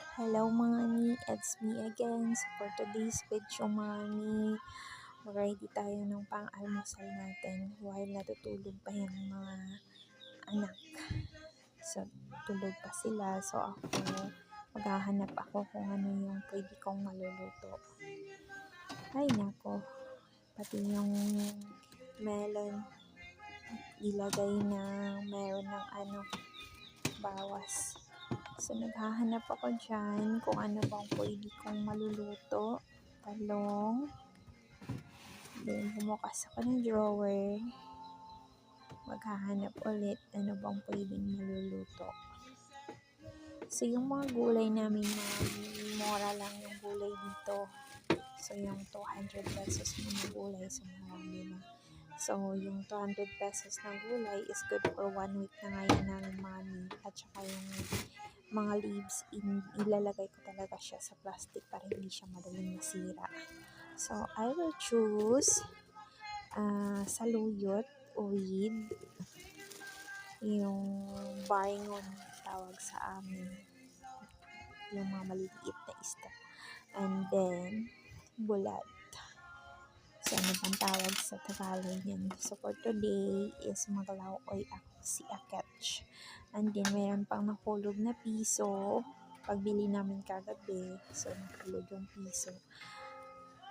Hello Mami, it's me again. So for today's video Mami, mag-ready tayo ng pang-almusal natin while natutulog pa yung mga anak. So tulog pa sila, so ako maghahanap ako kung ano yung pwede kong maluluto. Ay nako, pati yung melon ilagay na meron ng bawas. So, naghahanap ako dyan kung ano bang pwede kong maluluto. Talong. Then, bumukas ako ng drawer. Maghahanap ulit ano bang pwedeng maluluto. So, yung mga gulay namin, mura lang yung gulay dito. So, yung 200 pesos na gulay, so marami na. So, yung 200 pesos na gulay is good for 1 week na ngayon namin Mami. At saka yung mga leaves, ilalagay ko talaga siya sa plastic para hindi siya madaling masira. So, I will choose saluyot with yung baringon tawag sa amin. Yung mga maliliit na isda. And then, bulat. So, ano bang tawag sa Tagalog yan? So, for today is maglauoy ako si Aketch. And then, meron pang nahulog na piso. Pagbili namin kagabi, so, nahulog yung piso.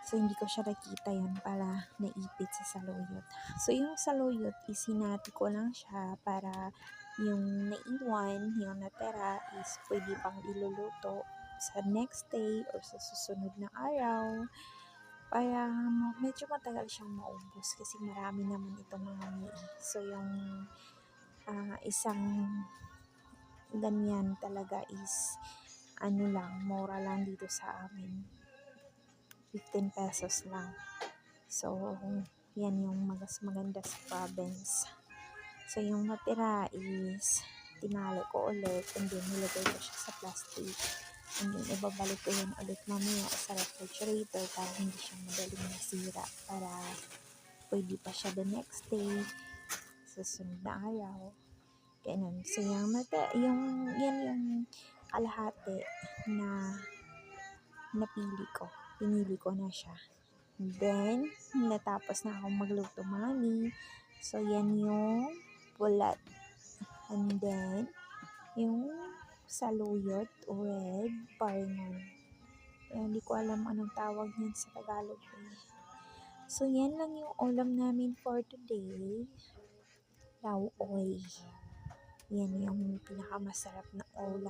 So, hindi ko siya nakita yun para naipit sa saluyot. So, yung saluyot is hinati ko lang siya para yung naiwan, yung natira is pwede pang iluluto sa next day or sa susunod na araw. Para medyo matagal siyang maubos kasi marami naman itong mga So, yung isang ganyan talaga is mura lang dito sa amin. 15 pesos lang. So, yan yung maganda sa province. So, yung natira is tinali ko ulit and then nilagay ko siya sa plastic. And then, ibabalik ko yun ulit mamaya sa refrigerator para hindi siya madaling masira. Para pwede pa siya the next day, susunod na araw. Ganun. So, yan yung kalahati na napili ko. Pinili ko na siya. And then, natapos na akong magluto Mami. So, yan yung bulat. And then, yung saluyot with baringon. Hindi ko alam anong tawag niyan sa Tagalog. So, yan lang yung ulam namin for today. Lauoy. Yan yung pinakamasarap na ulam.